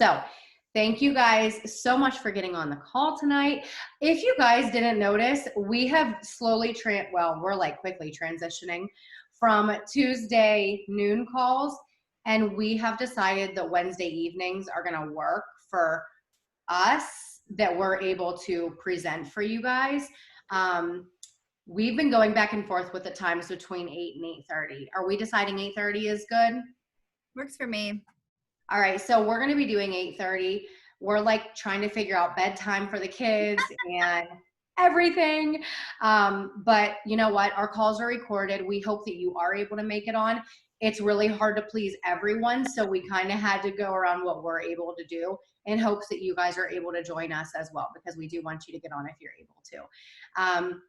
So thank you guys so much for getting on the call tonight. If you guys didn't notice, we have slowly, we're like quickly transitioning from Tuesday noon calls, and we have decided that Wednesday evenings are going to work for us, that we're able to present for you guys. We've been going back and forth with the times between 8 and 8:30. Are we deciding 8:30 is good? Works for me. All right, so we're going to be doing 8:30. We're like trying to figure out bedtime for the kids and everything. But you know what? Our calls are recorded. We hope that you are able to make it on. It's really hard to please everyone, so we kind of had to go around what we're able to do in hopes that you guys are able to join us as well, because we do want you to get on if you're able to.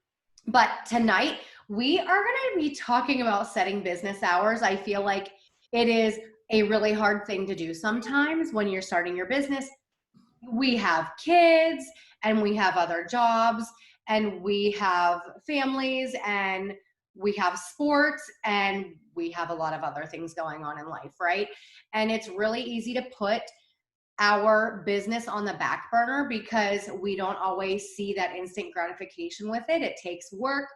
But tonight, we are going to be talking about setting business hours. I feel like it is a really hard thing to do sometimes when you're starting your business. We have kids and we have other jobs and we have families and we have sports and we have a lot of other things going on in life, right? And it's really easy to put our business on the back burner because we don't always see that instant gratification with it. It takes work,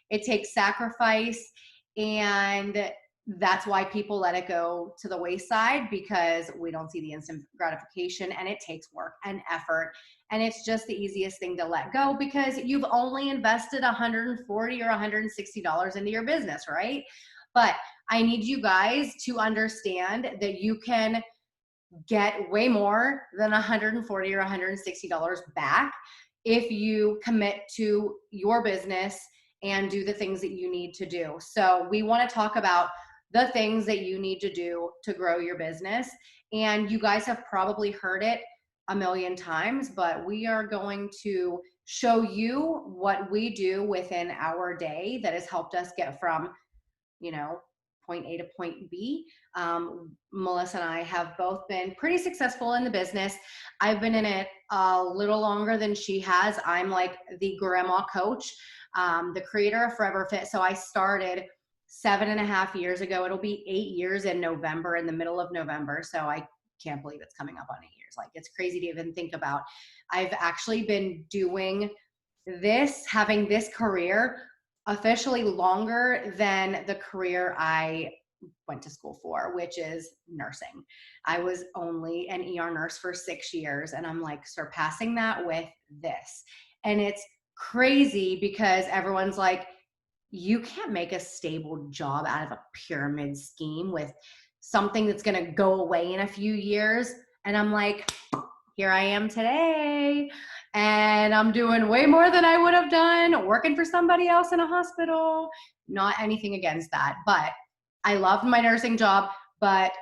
it takes sacrifice, and that's why people let it go to the wayside, because we don't see the instant gratification and it takes work and effort. And it's just the easiest thing to let go because you've only invested $140 or $160 into your business, right? But I need you guys to understand that you can get way more than $140 or $160 back if you commit to your business and do the things that you need to do. So we want to talk about the things that you need to do to grow your business. And you guys have probably heard it a million times, but we are going to show you what we do within our day that has helped us get from, point A to point B. Melissa and I have both been pretty successful in the business. I've been in it a little longer than she has. I'm like the grandma coach, the creator of Forever Fit. So I started 7.5 years ago. It'll be 8 years in November, in the middle of November. So I can't believe it's coming up on 8 years. Like, it's crazy to even think about. I've actually been doing this, having this career officially longer than the career I went to school for, which is nursing. I was only an ER nurse for 6 years, and I'm like surpassing that with this. And it's crazy because everyone's like, you can't make a stable job out of a pyramid scheme with something that's going to go away in a few years. And I'm like, here I am today, and I'm doing way more than I would have done working for somebody else in a hospital. Not anything against that, but I loved my nursing job, but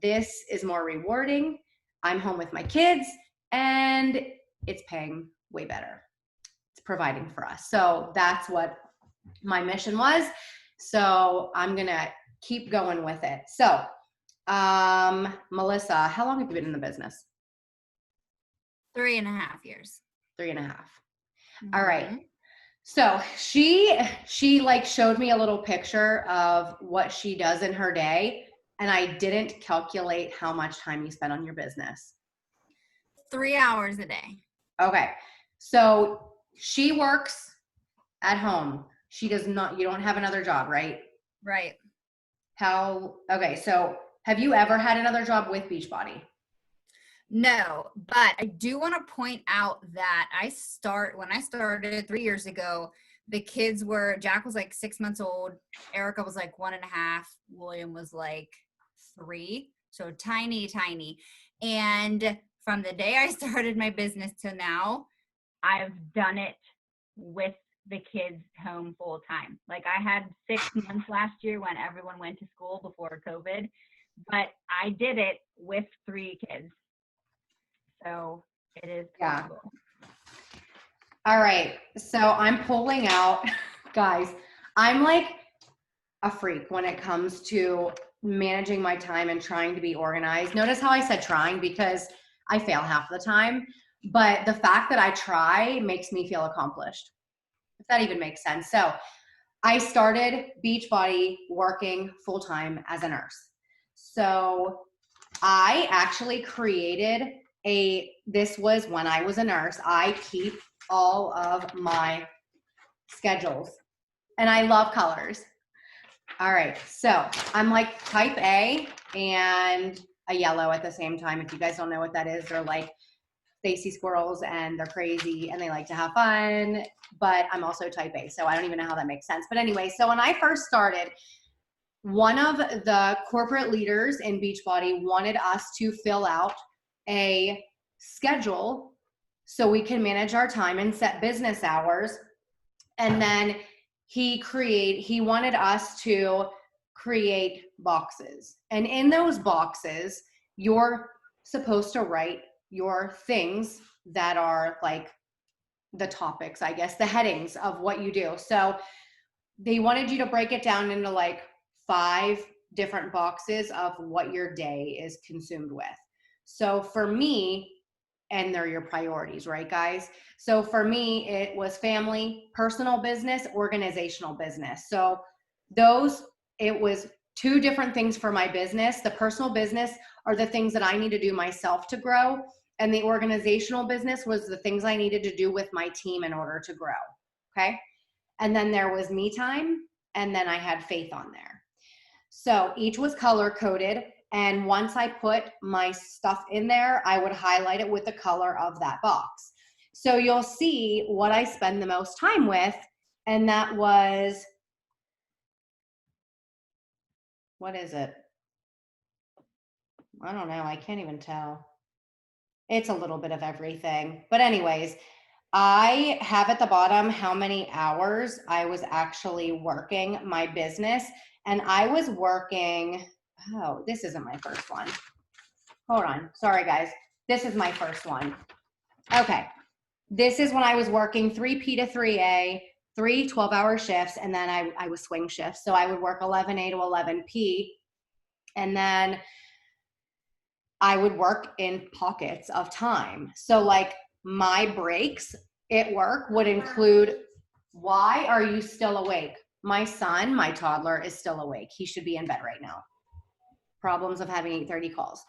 this is more rewarding. I'm home with my kids, and it's paying way better. It's providing for us. So that's what my mission was. So I'm going to keep going with it. So, Melissa, how long have you been in the business? 3.5 years. 3.5. Mm-hmm. All right. So she like showed me a little picture of what she does in her day, and I didn't calculate how much time you spend on your business. 3 hours a day. Okay. So she works at home. She does not, you don't have another job, right? Right. Okay. So have you ever had another job with Beachbody? No, but I do want to point out that when I started 3 years ago, the kids Jack was like 6 months old. Erica was like 1.5. William was like 3. So tiny. And from the day I started my business to now, I've done it with the kids home full time. Like, I had 6 months last year when everyone went to school before COVID, but I did it with 3 kids. So it is possible. Yeah. All right. So I'm pulling out, guys, I'm like a freak when it comes to managing my time and trying to be organized. Notice how I said trying, because I fail half the time, but the fact that I try makes me feel accomplished, if that even makes sense. So I started Beachbody working full-time as a nurse. So I actually created this was when I was a nurse. I keep all of my schedules and I love colors. All right, so I'm like type A and a yellow at the same time. If you guys don't know what that is, they're like Stacy squirrels and they're crazy and they like to have fun, but I'm also type A, so I don't even know how that makes sense. But anyway, so when I first started, one of the corporate leaders in Beachbody wanted us to fill out a schedule so we can manage our time and set business hours. And then he wanted us to create boxes. And in those boxes, you're supposed to write your things that are like the topics, I guess, the headings of what you do. So they wanted you to break it down into like 5 different boxes of what your day is consumed with. So for me, and they're your priorities, right, guys? So for me, it was family, personal business, organizational business. So it was 2 different things for my business. The personal business are the things that I need to do myself to grow. And the organizational business was the things I needed to do with my team in order to grow. Okay. And then there was me time. And then I had faith on there. So each was color coded. And once I put my stuff in there, I would highlight it with the color of that box. So you'll see what I spend the most time with. And that was, what is it? I don't know. I can't even tell. It's a little bit of everything. But anyways, I have at the bottom how many hours I was actually working my business. And I was working, oh, this isn't my first one. Hold on. Sorry, guys. This is my first one. Okay. This is when I was working 3P to 3A, 3 12-hour shifts, and then I was swing shifts. So I would work 11A to 11P, and then I would work in pockets of time. So like my breaks at work would include, why are you still awake? My son, my toddler, is still awake. He should be in bed right now. Problems of having 8:30 calls.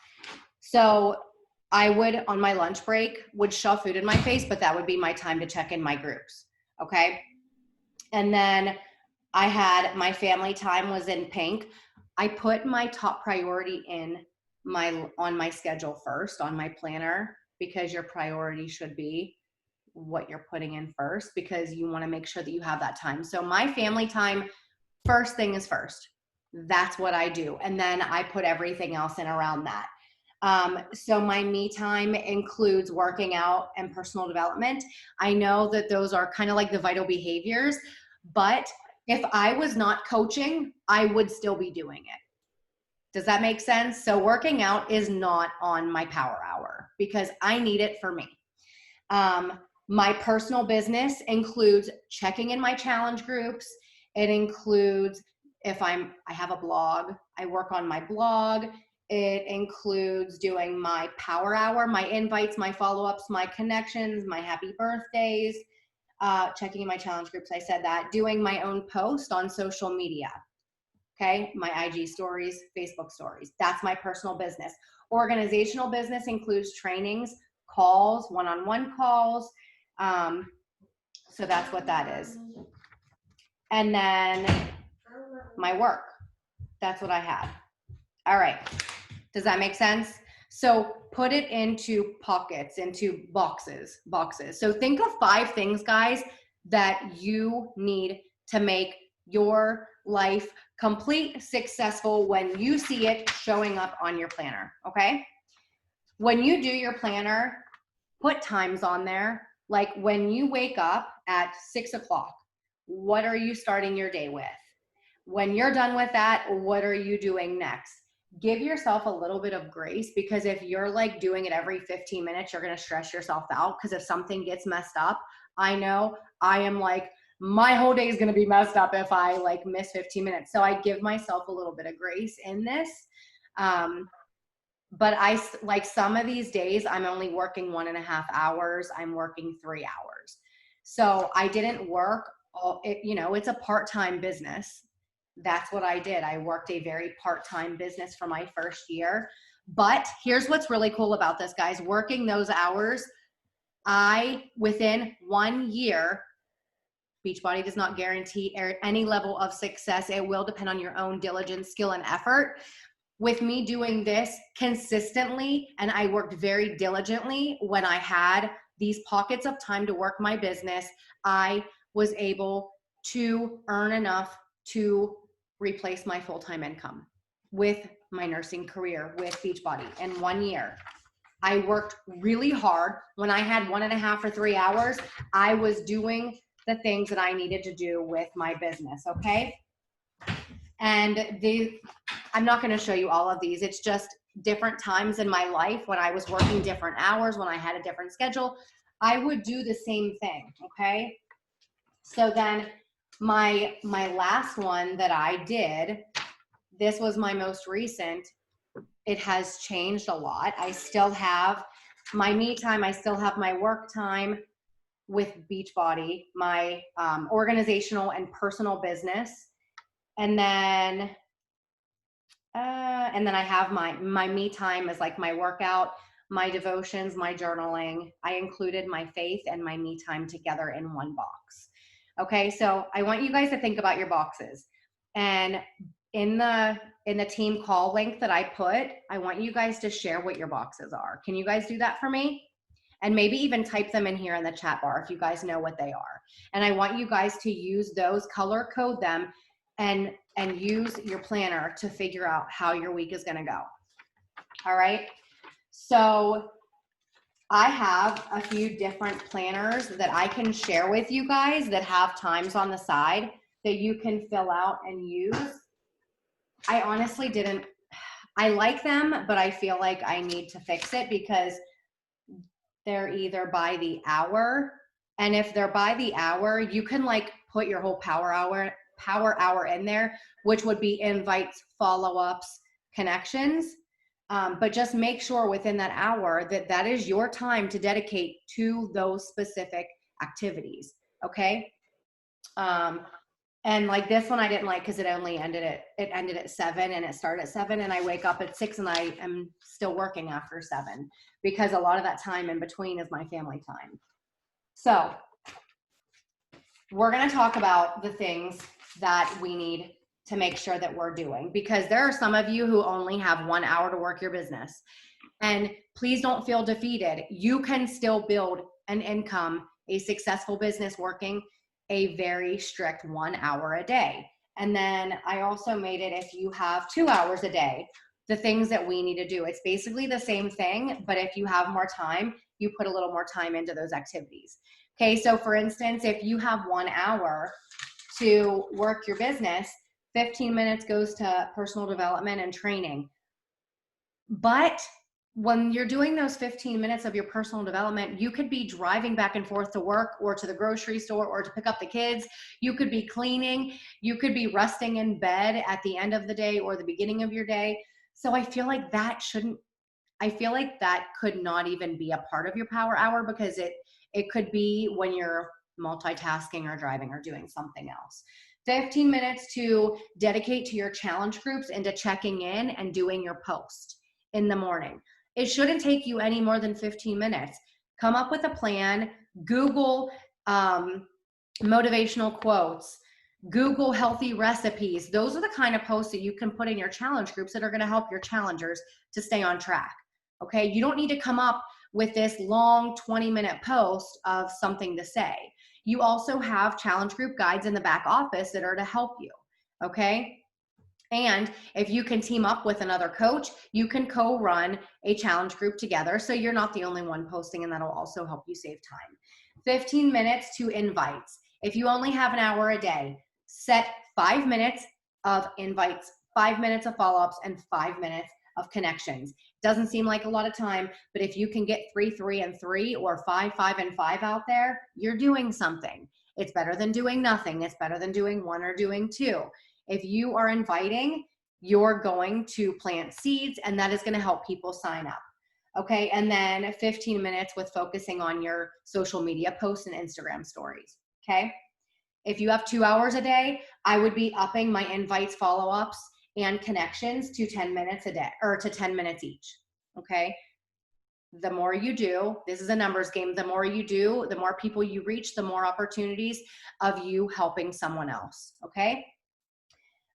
So I would, on my lunch break, would shove food in my face, but that would be my time to check in my groups. Okay. And then I had my family time was in pink. I put my top priority on my schedule first, on my planner, because your priority should be what you're putting in first, because you want to make sure that you have that time. So my family time, first thing is first. That's what I do. And then I put everything else in around that. So my me time includes working out and personal development. I know that those are kind of like the vital behaviors, but if I was not coaching, I would still be doing it. Does that make sense? So working out is not on my power hour because I need it for me. My personal business includes checking in my challenge groups. It includes I have a blog, I work on my blog. It includes doing my power hour, my invites, my follow-ups, my connections, my happy birthdays, checking in my challenge groups. I said that. Doing my own post on social media. Okay, my IG stories, Facebook stories. That's my personal business. Organizational business includes trainings, calls, one-on-one calls. So that's what that is. And then my work. That's what I had. All right. Does that make sense? So put it into pockets, into boxes. So think of 5 things, guys, that you need to make your life complete, successful when you see it showing up on your planner, okay? When you do your planner, put times on there. Like when you wake up at 6 o'clock, what are you starting your day with? When you're done with that, what are you doing next? Give yourself a little bit of grace, because if you're like doing it every 15 minutes, you're going to stress yourself out. Because if something gets messed up, I know I am like, my whole day is going to be messed up if I like miss 15 minutes. So I give myself a little bit of grace in this. But I like some of these days, I'm only working 1.5 hours. I'm working 3 hours. So I didn't work it's a part-time business. That's what I did. I worked a very part-time business for my first year, But here's what's really cool about this, guys. Working those hours, within 1 year, Beachbody does not guarantee any level of success. It will depend on your own diligence, skill, and effort. With me doing this consistently, and I worked very diligently when I had these pockets of time to work my business, I was able to earn enough to replace my full-time income with my nursing career with Beachbody in 1 year. I worked really hard. When I had 1.5 or 3 hours, I was doing the things that I needed to do with my business, okay? And I'm not going to show you all of these. It's just different times in my life when I was working different hours, when I had a different schedule, I would do the same thing, okay? So then my last one that I did, this was my most recent. It has changed a lot. I still have my me time. I still have my work time with Beachbody, my organizational and personal business. And then I have my me time as like my workout, my devotions, my journaling. I included my faith and my me time together in one box. Okay, so I want you guys to think about your boxes. And in the team call link that I put, I want you guys to share what your boxes are. Can you guys do that for me? And maybe even type them in here in the chat bar if you guys know what they are. And I want you guys to use those, color code them, and use your planner to figure out how your week is going to go. All right. So I have a few different planners that I can share with you guys that have times on the side that you can fill out and use. I honestly I like them, but I feel like I need to fix it because they're either by the hour. And if they're by the hour, you can like put your whole power hour in there, which would be invites, follow-ups, connections. But just make sure within that hour that is your time to dedicate to those specific activities. Okay. And like this one I didn't like because it ended at 7 and it started at 7 and I wake up at 6 and I am still working after 7 because a lot of that time in between is my family time. So we're going to talk about the things that we need to make sure that we're doing, because there are some of you who only have 1 hour to work your business. And please don't feel defeated. You can still build an income, a successful business working a very strict 1 hour a day. And then I also made it if you have 2 hours a day, the things that we need to do. It's basically the same thing, but if you have more time, you put a little more time into those activities. Okay, so for instance, if you have 1 hour to work your business, 15 minutes goes to personal development and training. But when you're doing those 15 minutes of your personal development, you could be driving back and forth to work or to the grocery store or to pick up the kids. You could be cleaning. You could be resting in bed at the end of the day or the beginning of your day. So I feel like that could not even be a part of your power hour, because it could be when you're multitasking or driving or doing something else. 15 minutes to dedicate to your challenge groups and to checking in and doing your post in the morning. It shouldn't take you any more than 15 minutes. Come up with a plan, Google motivational quotes, Google healthy recipes. Those are the kind of posts that you can put in your challenge groups that are going to help your challengers to stay on track. Okay, you don't need to come up with this long 20-minute post of something to say. You also have challenge group guides in the back office that are to help you. Okay. And if you can team up with another coach, you can co-run a challenge group together. So you're not the only one posting, and that'll also help you save time. 15 minutes to invites. If you only have an hour a day, set 5 minutes of invites, 5 minutes of follow-ups, and 5 minutes of connections. Doesn't seem like a lot of time, but if you can get 3, 3, and 3, or 5, 5, and 5 out there, you're doing something. It's better than doing nothing. It's better than doing 1 or doing 2. If you are inviting, you're going to plant seeds, and that is going to help people sign up. Okay, and then 15 minutes with focusing on your social media posts and Instagram stories. Okay, if you have 2 hours a day, I would be upping my invites, follow-ups, and connections to 10 minutes a day, or to 10 minutes each. Okay. The more you do, this is a numbers game. The more you do, the more people you reach, the more opportunities of you helping someone else. Okay.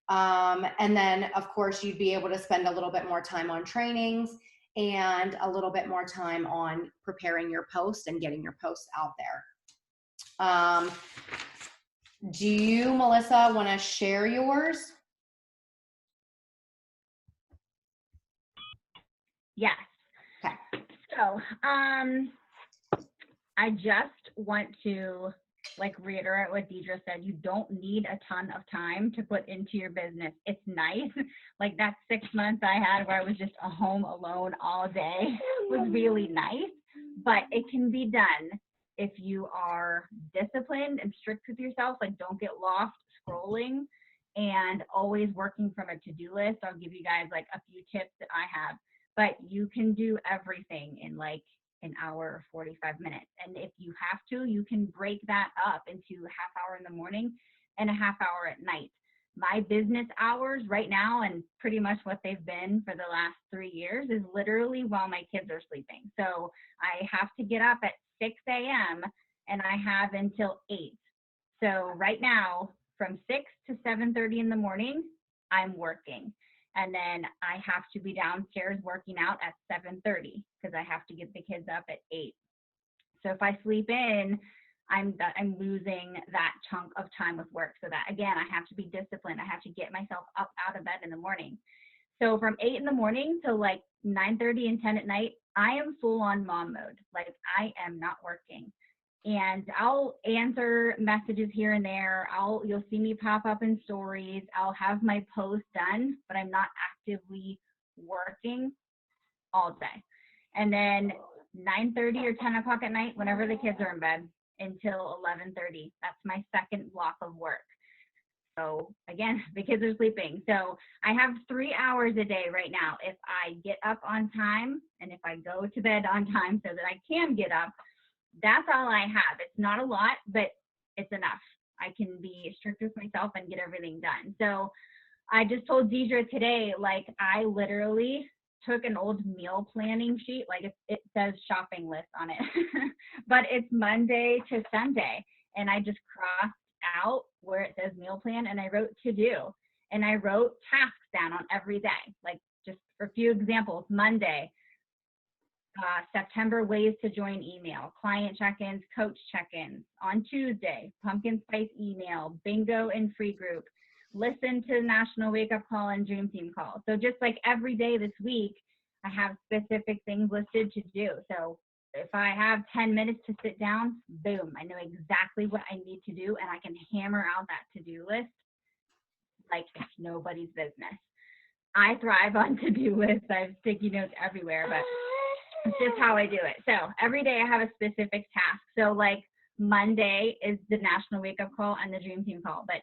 And then, of course, you'd be able to spend a little bit more time on trainings and a little bit more time on preparing your post and getting your posts out there. Do you, Melissa, want to share yours? Yes. Okay. So, I just want to reiterate what Deidre said. You don't need a ton of time to put into your business. It's nice. Like that 6 months I had where I was just home alone all day was really nice, but it can be done if you are disciplined and strict with yourself. Like, don't get lost scrolling and always working from a to-do list. I'll give you guys like a few tips that I have, but you can do everything in like an hour or 45 minutes. And if you have to, you can break that up into half hour in the morning and a half hour at night. My business hours right now, and pretty much what they've been for the last 3 years, is literally while my kids are sleeping. So I have to get up at 6 a.m. and I have until 8. So right now, from 6 to 7:30 in the morning, I'm working. And then I have to be downstairs working out at 7:30 because I have to get the kids up at 8. So if I sleep in, I'm losing that chunk of time with work. So that, again, I have to be disciplined. I have to get myself up out of bed in the morning. So from 8 in the morning to like 9:30 and 10 at night, I am full on mom mode. Like, I am not working. And I'll answer messages here and there. You'll see me pop up in stories. I'll have my post done, but I'm not actively working all day. And then 9:30 or 10 o'clock at night, whenever the kids are in bed, until 11:30. That's my second block of work. So again, the kids are sleeping. So I have 3 hours a day right now. If I get up on time and if I go to bed on time so that I can get up, that's all I have. It's not a lot, but it's enough. I can be strict with myself and get everything done. So I just told Deidre today, like, I literally took an old meal planning sheet, like it says shopping list on it, but it's Monday to Sunday. And I just crossed out where it says meal plan and I wrote to do. And I wrote tasks down on every day. Like, just for a few examples, Monday, September ways to join email, client check-ins, coach check-ins. On Tuesday, pumpkin spice email, bingo and free group, listen to National Wake Up Call and Dream Team call. So just like every day this week, I have specific things listed to do. So if I have 10 minutes to sit down, boom, I know exactly what I need to do and I can hammer out that to-do list like it's nobody's business. I thrive on to-do lists. I have sticky notes everywhere, but it's just how I do it. So every day I have a specific task. So like Monday is the National Wake Up Call and the Dream Team call, but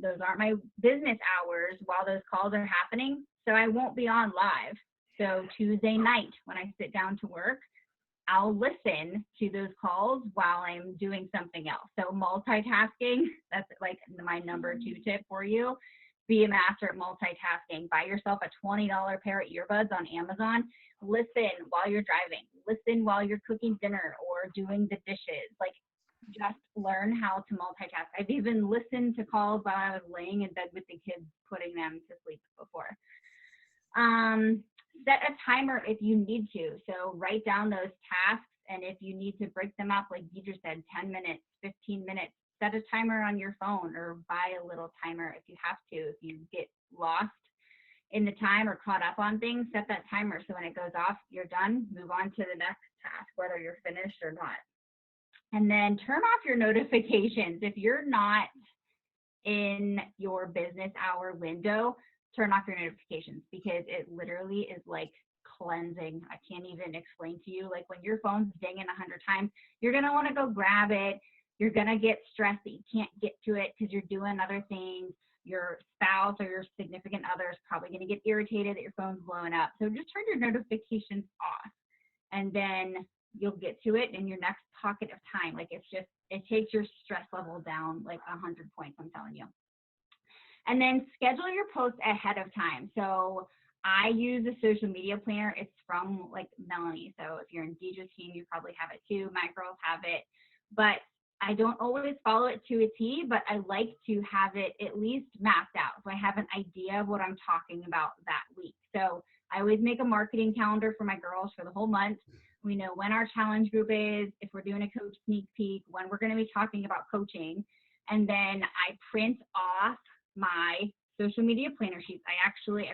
those aren't my business hours while those calls are happening. So I won't be on live. So Tuesday night when I sit down to work, I'll listen to those calls while I'm doing something else. So multitasking, that's like my number 2 tip for you. Be a master at multitasking. Buy yourself a $20 pair of earbuds on Amazon. Listen while you're driving. Listen while you're cooking dinner or doing the dishes. Like, just learn how to multitask. I've even listened to calls while I was laying in bed with the kids, putting them to sleep before. Set a timer if you need to. So write down those tasks, and if you need to break them up, like Deidre said, 10 minutes, 15 minutes, set a timer on your phone or buy a little timer if you have to. If you get lost in the time or caught up on things, set that timer so when it goes off, you're done, move on to the next task, whether you're finished or not. And then turn off your notifications. If you're not in your business hour window, turn off your notifications because it literally is like cleansing. I can't even explain to you. Like, when your phone's dinging 100 times, you're going to want to go grab it. You're going to get stressed that you can't get to it because you're doing other things. Your spouse or your significant other is probably going to get irritated that your phone's blowing up. So just turn your notifications off, and then you'll get to it in your next pocket of time. Like, it takes your stress level down like 100 points, I'm telling you. And then schedule your posts ahead of time. So I use a social media planner. It's from like Melanie. So if you're in Deidre's team, you probably have it too. My girls have it. But I don't always follow it to a T, but I like to have it at least mapped out. So I have an idea of what I'm talking about that week. So I always make a marketing calendar for my girls for the whole month. We know when our challenge group is, if we're doing a coach sneak peek, when we're going to be talking about coaching. And then I print off my social media planner sheets. I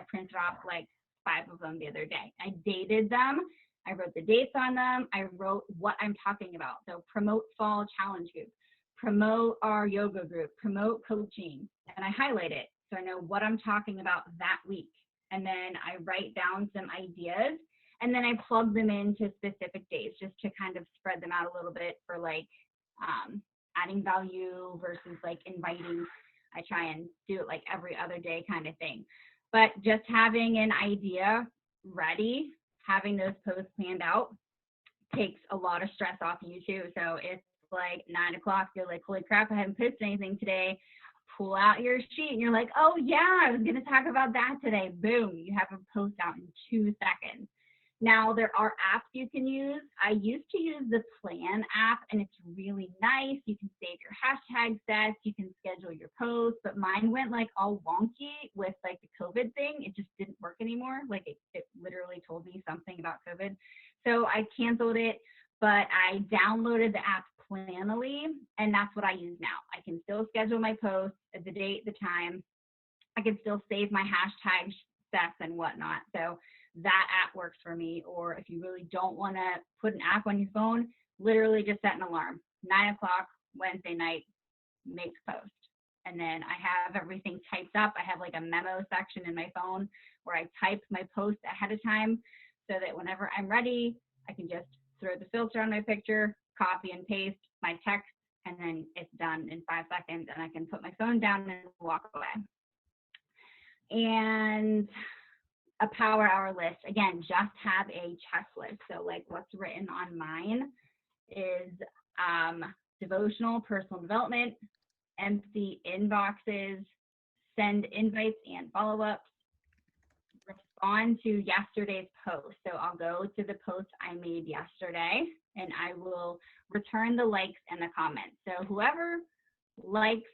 printed off like 5 of them the other day. I dated them. I wrote the dates on them. I wrote what I'm talking about. So promote fall challenge group, promote our yoga group, promote coaching, and I highlight it so I know what I'm talking about that week. And then I write down some ideas, and then I plug them into specific days just to kind of spread them out a little bit for like adding value versus like inviting. I try and do it like every other day kind of thing. But just having an idea ready, having those posts planned out takes a lot of stress off you too. So it's like 9 o'clock, you're like, holy crap, I haven't posted anything today. Pull out your sheet and you're like, oh yeah, I was going to talk about that today. Boom, you have a post out in 2 seconds. Now, there are apps you can use. I used to use the Plan app, and it's really nice. You can save your hashtag sets. You can schedule your posts, but mine went like all wonky with like the COVID thing. It just didn't work anymore. Like it literally told me something about COVID. So I canceled it, but I downloaded the app Planoly, and that's what I use now. I can still schedule my posts, the date, the time. I can still save my hashtag sets and whatnot. So that app works for me. Or if you really don't want to put an app on your phone, literally just set an alarm. 9 o'clock Wednesday night, make a post. And then I have everything typed up. I have like a memo section in my phone where I type my post ahead of time so that whenever I'm ready, I can just throw the filter on my picture, copy and paste my text, and then it's done in 5 seconds, and I can put my phone down and walk away. And a power hour list, again, just have a checklist. So like what's written on mine is devotional, personal development, empty inboxes, send invites and follow-ups, respond to yesterday's post. So I'll go to the post I made yesterday and I will return the likes and the comments. So whoever likes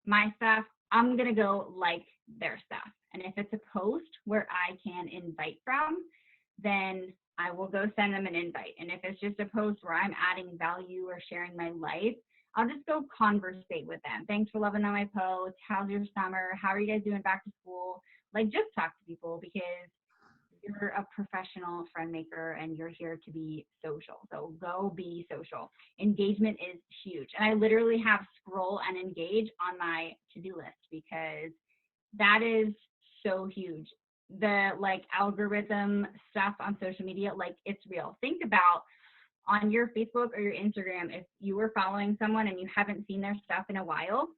my stuff, I'm going to go like their stuff. And if it's a post where I can invite from, then I will go send them an invite. And if it's just a post where I'm adding value or sharing my life, I'll just go conversate with them. Thanks for loving on my post. How's your summer? How are you guys doing back to school? Like, just talk to people because you're a professional friend maker and you're here to be social. So go be social. Engagement is huge. And I literally have scroll and engage on my to-do list because that is so huge. The like algorithm stuff on social media, like it's real. Think about on your Facebook or your Instagram, if you were following someone and you haven't seen their stuff in a while,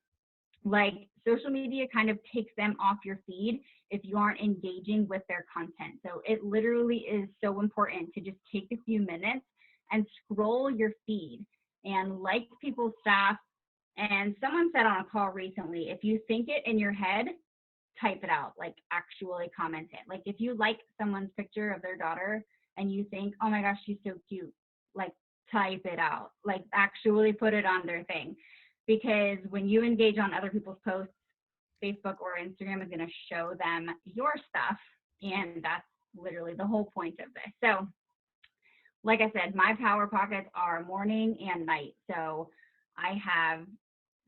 like social media kind of takes them off your feed if you aren't engaging with their content. So it literally is so important to just take a few minutes and scroll your feed and like people's stuff. And someone said on a call recently, if you think it in your head, type it out, like actually comment it. Like if you like someone's picture of their daughter and you think, oh my gosh, she's so cute, like type it out, like actually put it on their thing. Because when you engage on other people's posts, Facebook or Instagram is going to show them your stuff. And that's literally the whole point of this. So like I said, my power pockets are morning and night. So I have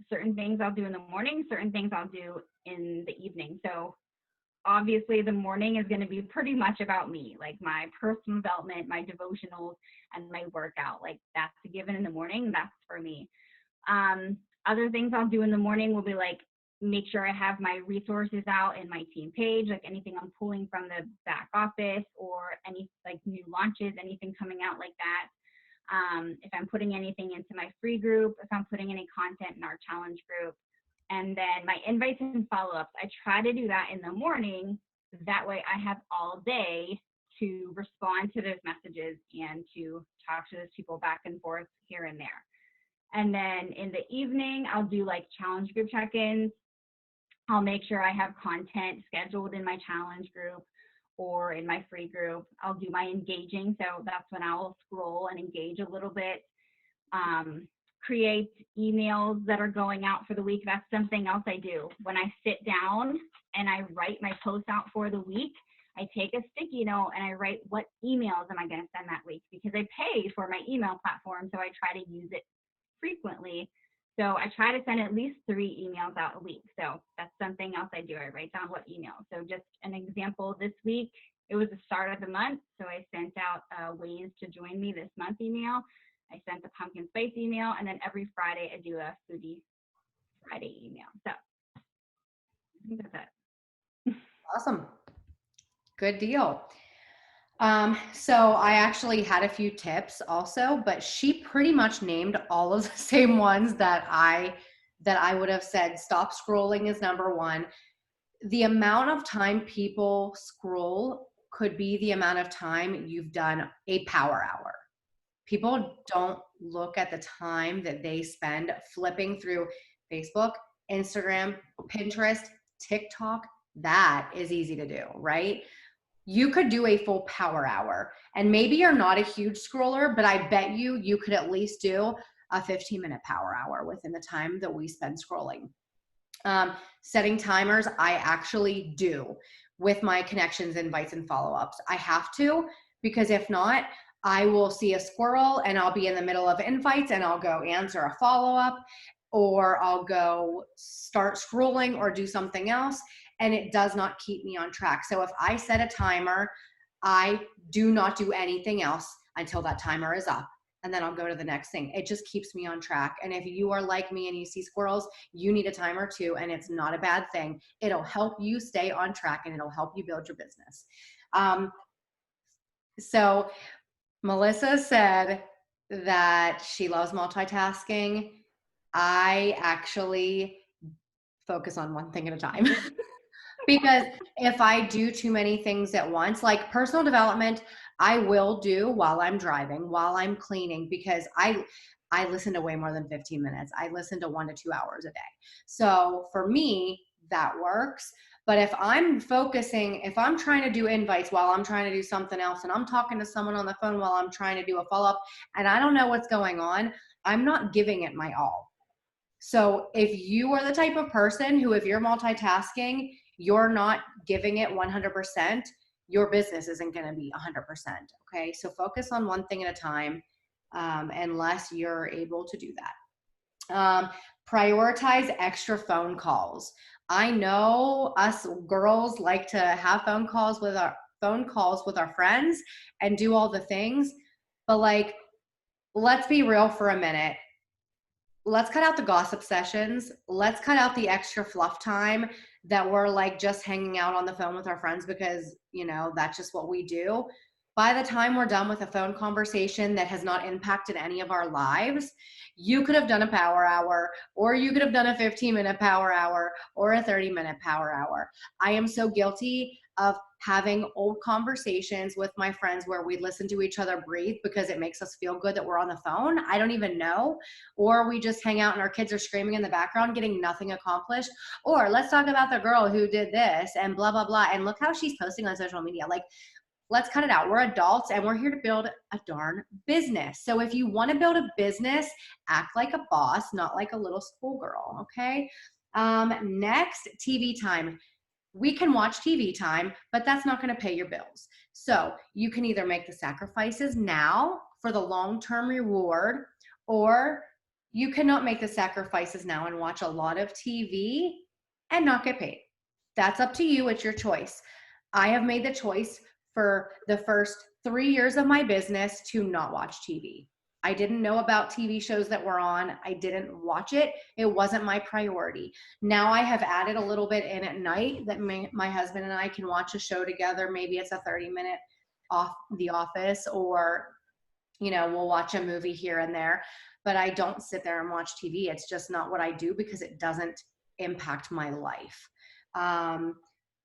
certain things I'll do in the morning, certain things I'll do in the evening. So obviously the morning is going to be pretty much about me, like my personal development, my devotionals, and my workout. Like that's a given in the morning. That's for me. Other things I'll do in the morning will be like, make sure I have my resources out in my team page, like anything I'm pulling from the back office or any like new launches, anything coming out like that. If I'm putting anything into my free group, if I'm putting any content in our challenge group, and then my invites and follow-ups, I try to do that in the morning. That way I have all day to respond to those messages and to talk to those people back and forth here and there. And then in the evening, I'll do like challenge group check-ins. I'll make sure I have content scheduled in my challenge group or in my free group. I'll do my engaging. So that's when I'll scroll and engage a little bit. Create emails that are going out for the week. That's something else I do. When I sit down and I write my post out for the week, I take a sticky note and I write what emails am I going to send that week, because I pay for my email platform. So I try to use it frequently. So I try to send at least 3 emails out a week. So that's something else I do. I write down what email. So just an example, this week, it was the start of the month. So I sent out ways to join me this month email. I sent a pumpkin spice email, and then every Friday I do a foodie Friday email. So I think that's it. Awesome. Good deal. So I actually had a few tips also, but she pretty much named all of the same ones that I would have said. Stop scrolling is number one. The amount of time people scroll could be the amount of time you've done a power hour. People don't look at the time that they spend flipping through Facebook, Instagram, Pinterest, TikTok. That is easy to do, right? You could do a full power hour, and maybe you're not a huge scroller, but I bet you could at least do a 15-minute power hour within the time that we spend scrolling. Setting timers, I actually do with my connections, invites, and follow-ups. I have to, because if not, I will see a squirrel and I'll be in the middle of invites and I'll go answer a follow-up, or I'll go start scrolling or do something else, and it does not keep me on track. So if I set a timer, I do not do anything else until that timer is up, and then I'll go to the next thing. It just keeps me on track. And if you are like me and you see squirrels, you need a timer too, and it's not a bad thing. It'll help you stay on track and it'll help you build your business. So Melissa said that she loves multitasking. I actually focus on one thing at a time. Because if I do too many things at once, like personal development, I will do while I'm driving, while I'm cleaning, because I listen to way more than 15 minutes. I listen to 1 to 2 hours a day. So for me, that works. But if I'm focusing, if I'm trying to do invites while I'm trying to do something else, and I'm talking to someone on the phone while I'm trying to do a follow-up, and I don't know what's going on, I'm not giving it my all. So if you are the type of person who, if you're multitasking, you're not giving it 100%, your business isn't going to be 100%. Okay. So focus on one thing at a time, unless you're able to do that. Prioritize extra phone calls. I know us girls like to have phone calls with our friends and do all the things, but like, let's be real for a minute. Let's cut out the gossip sessions. Let's cut out the extra fluff time that we're like just hanging out on the phone with our friends because, that's just what we do. By the time we're done with a phone conversation that has not impacted any of our lives, you could have done a power hour, or you could have done a 15-minute power hour, or a 30-minute power hour. I am so guilty of having old conversations with my friends where we listen to each other breathe because it makes us feel good that we're on the phone. I don't even know. Or we just hang out and our kids are screaming in the background, getting nothing accomplished. Or let's talk about the girl who did this and blah, blah, blah. And look how she's posting on social media. Like, let's cut it out. We're adults and we're here to build a darn business. So if you want to build a business, act like a boss, not like a little schoolgirl. Okay. Next, TV time. We can watch TV time, but that's not going to pay your bills. So you can either make the sacrifices now for the long-term reward, or you cannot make the sacrifices now and watch a lot of TV and not get paid. That's up to you. It's your choice. I have made the choice for the first 3 years of my business to not watch TV. I didn't know about TV shows that were on. I didn't watch it. It wasn't my priority. Now I have added a little bit in at night that my husband and I can watch a show together. Maybe it's a 30-minute off The Office, or, we'll watch a movie here and there, but I don't sit there and watch TV. It's just not what I do because it doesn't impact my life.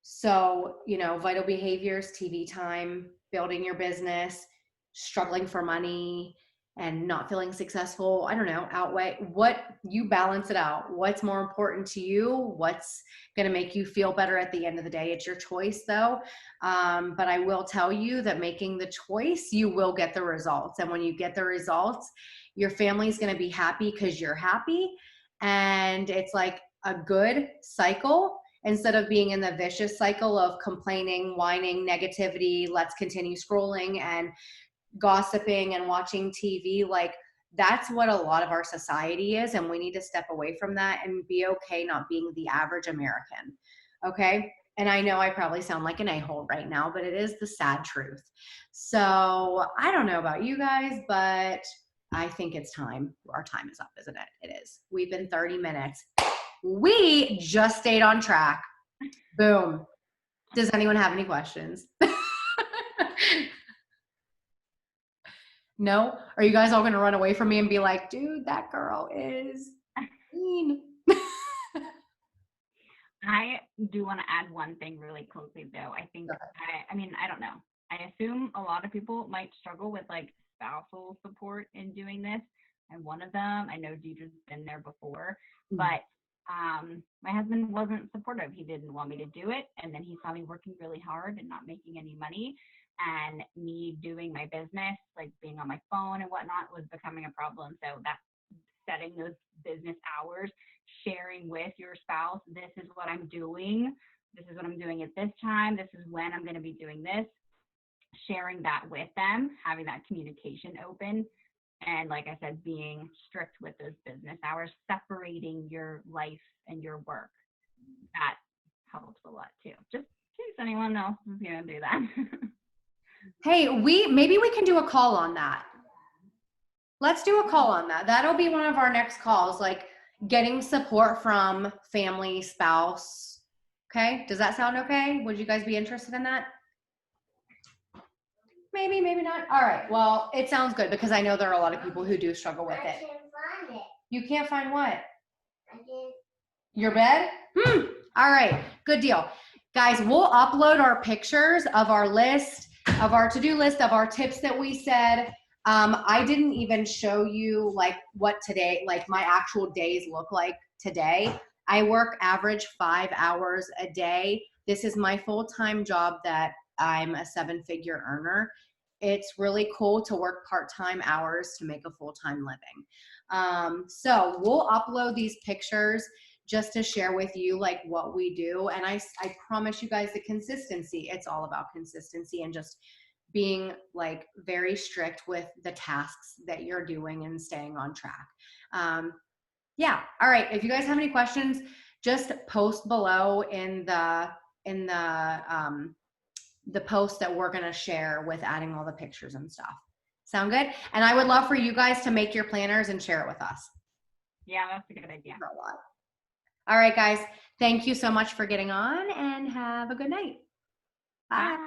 So, vital behaviors, TV time, building your business, struggling for money, and not feeling successful, I don't know, outweigh what you balance it out. What's more important to you? What's going to make you feel better at the end of the day? It's your choice though. But I will tell you that making the choice, you will get the results. And when you get the results, your family's going to be happy because you're happy. And it's like a good cycle instead of being in the vicious cycle of complaining, whining, negativity, let's continue scrolling and gossiping and watching TV. Like that's what a lot of our society is. And we need to step away from that and be okay not being the average American. Okay. And I know I probably sound like an a-hole right now, but it is the sad truth. So I don't know about you guys, but I think it's time. Our time is up, isn't it? It is. We've been 30 minutes. We just stayed on track. Boom. Does anyone have any questions? No? Are you guys all going to run away from me and be like, dude, that girl is mean? I do want to add one thing really quickly though. I think, I mean, I don't know. I assume a lot of people might struggle with like spousal support in doing this. I'm one of them. I know Deidre's been there before, but my husband wasn't supportive. He didn't want me to do it. And then he saw me working really hard and not making any money. And me doing my business, like being on my phone and whatnot, was becoming a problem. So that's setting those business hours, sharing with your spouse, this is what I'm doing. This is what I'm doing at this time. This is when I'm going to be doing this. Sharing that with them, having that communication open. And like I said, being strict with those business hours, separating your life and your work. That helps a lot too. Just in case anyone else is going to do that. Hey, maybe we can do a call on that. Let's do a call on that. That'll be one of our next calls, like getting support from family, spouse. Okay. Does that sound okay? Would you guys be interested in that? Maybe, maybe not. All right. Well, it sounds good because I know there are a lot of people who do struggle with it. I can't find it. You can't find what? I did. Your bed? All right. Good deal. Guys, we'll upload our pictures of our list, of our to-do list, of our tips that we said. I didn't even show you like what today, like my actual days look like today. I work average 5 hours a day. This is my full-time job that I'm a 7-figure earner. It's really cool to work part-time hours to make a full-time living. So we'll upload these pictures just to share with you like what we do. And I promise you guys the consistency. It's all about consistency and just being like very strict with the tasks that you're doing and staying on track. Yeah. All right. If you guys have any questions, just post below in the post that we're going to share with adding all the pictures and stuff. Sound good? And I would love for you guys to make your planners and share it with us. Yeah, that's a good idea. All right, guys. Thank you so much for getting on and have a good night. Bye. Bye.